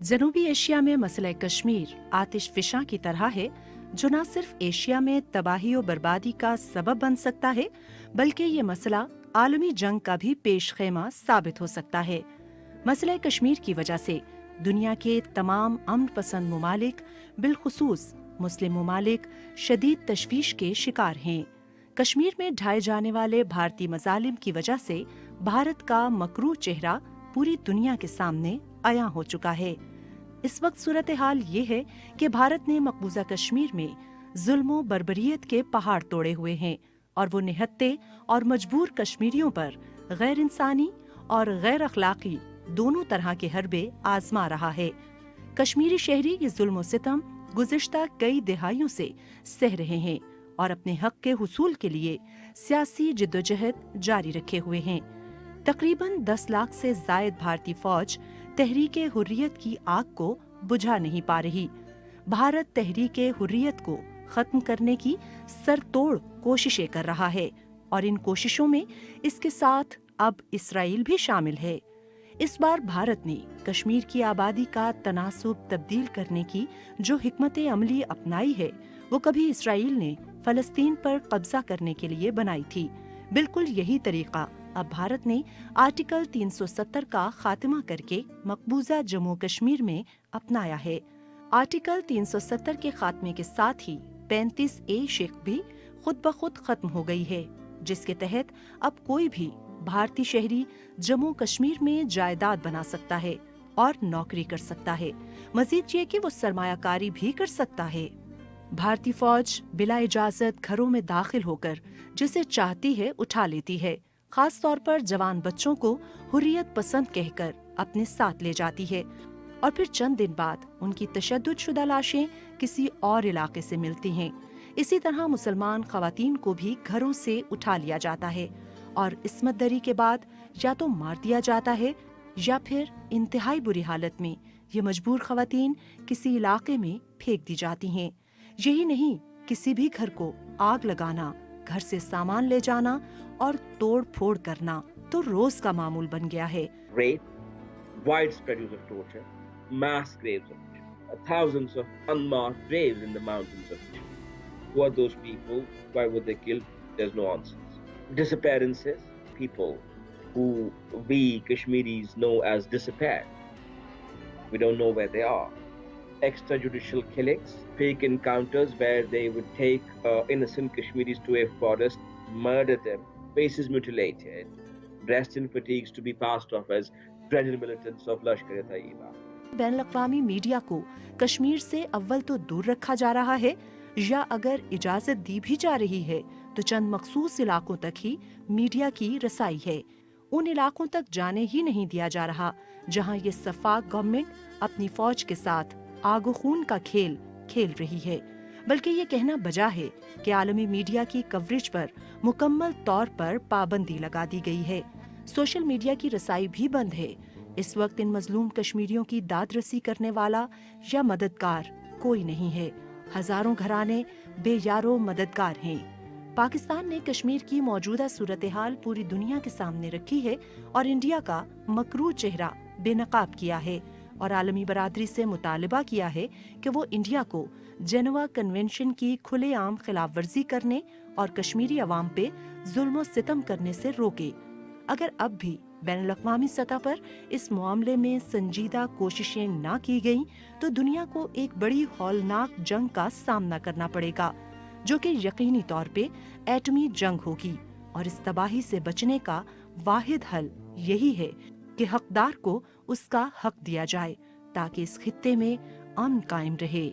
जनूबी एशिया में मसला कश्मीर आतिश फिशां की तरह है जो न सिर्फ एशिया में तबाही और बर्बादी का सबब बन सकता है बल्कि ये मसला आलमी जंग का भी पेश खेमा साबित हो सकता है। मसला कश्मीर की वजह से दुनिया के तमाम अमन पसंद मुमालिक बिलखुसूस मुस्लिम मुमालिक शदीद तशवीश के शिकार हैं। कश्मीर में ढाए जाने वाले भारतीय मजालिम की वजह से भारत का मकरूह चेहरा पूरी दुनिया के सामने आया हो चुका है। इस वक्त सूरत हाल ये है कि भारत ने मकबूजा कश्मीर में जुल्म बर्बरियत के पहाड़ तोड़े हुए हैं और वो निहत्ते और मजबूर कश्मीरियों पर गैर इंसानी और गैर अखलाकी दोनों तरह के हरबे आजमा रहा है। कश्मीरी शहरी ये जुल्म सितम गुज़िश्ता कई दिहाइयों से सह रहे हैं और अपने हक के हुसूल के लिए सियासी जिद्दोजहद जारी रखे हुए हैं। तकरीबन 10 लाख से जायद भारतीय फौज तहरीक हुर्रियत की आग को बुझा नहीं पा रही। भारत तहरीक हुर्रियत को खत्म करने की सरतोड़ कोशिशें कर रहा है और इन कोशिशों में इसके साथ अब इसराइल भी शामिल है। इस बार भारत ने कश्मीर की आबादी का तनासुब तब्दील करने की जो हिकमत अमली अपनाई है वो कभी इसराइल ने फलस्तीन पर कब्जा करने के लिए बनाई थी। बिल्कुल यही तरीका अब भारत ने आर्टिकल 370 का खात्मा करके मकबूजा जम्मू कश्मीर में अपनाया है। आर्टिकल 370 के खात्मे के साथ ही 35A शेख भी खुद ब खुद खत्म हो गई है, जिसके तहत अब कोई भी भारतीय शहरी जम्मू कश्मीर में जायदाद बना सकता है और नौकरी कर सकता है। मजीद ये कि वो सरमायाकारी भी कर सकता है। भारतीय फौज बिला इजाजत घरों में दाखिल होकर जिसे चाहती है उठा लेती है। खास तौर पर जवान बच्चों को हुर्रियत पसंद कहकर अपने साथ ले जाती है और फिर चंद दिन बाद उनकी तशद्दुद शुदा लाशें किसी और इलाके से मिलती हैं। इसी तरह मुसलमान खवातीन को भी घरों से उठा लिया जाता है और इस्मत दरी के बाद या तो मार दिया जाता है या फिर इंतहाई बुरी हालत में ये मजबूर खवातीन किसी इलाके में फेंक दी जाती हैं। यही नहीं, किसी भी घर को आग लगाना, घर से सामान ले जाना और तोड़ फोड़ करना तो रोज का मामूल बन गया है। Rape, widespread use of torture, mass graves of Kashmir, thousands of unmarked graves in the mountains of Kashmir. Who are those people? Why were they killed? There's no answers. Disappearances, people who we Kashmiris know as disappeared. We don't know where they are. Extrajudicial killings, fake encounters where they would take innocent Kashmiris to a forest, murder them, faces mutilated, dressed in fatigues to be passed off as dreaded militants of Lashkar-e-Taiba. बैनुल-अक़वामी media को कश्मीर से अव्वल तो दूर रखा जा रहा है या अगर इजाजत दी भी जा रही है तो चंद मखसूस इलाकों तक ही मीडिया की रसाई है। उन इलाकों तक जाने ही नहीं दिया जा रहा जहां ये सफाक गवर्नमेंट अपनी फौज के साथ आगो खून का खेल खेल रही है। बल्कि ये कहना बजा है कि आलमी मीडिया की कवरेज पर मुकम्मल तौर पर पाबंदी लगा दी गई है। सोशल मीडिया की रसाई भी बंद है। इस वक्त इन मजलूम कश्मीरियों की दादरसी करने वाला या मददगार कोई नहीं है। हजारों घराने बेयारो मददगार हैं। पाकिस्तान ने कश्मीर की मौजूदा सूरत हाल पूरी दुनिया के सामने रखी है और इंडिया का मकरूह चेहरा बेनकाब किया है और आलमी बरादरी से मुतालबा किया है कि वो इंडिया को जेनेवा कन्वेंशन की खुलेआम खिलाफ वर्जी करने और कश्मीरी अवाम पे जुल्म सितम करने से रोके। अगर अब भी बैनुल-अक़वामी सतह पर इस मामले में संजीदा कोशिशें ना की गईं तो दुनिया को एक बड़ी हौलनाक जंग का सामना करना पड़ेगा जो कि यकीनी तौर पे एटमी जंग होगी। और इस तबाही से बचने का वाहिद हल यही है कि हकदार को उसका हक दिया जाए ताकि इस खित्ते में अमन कायम रहे।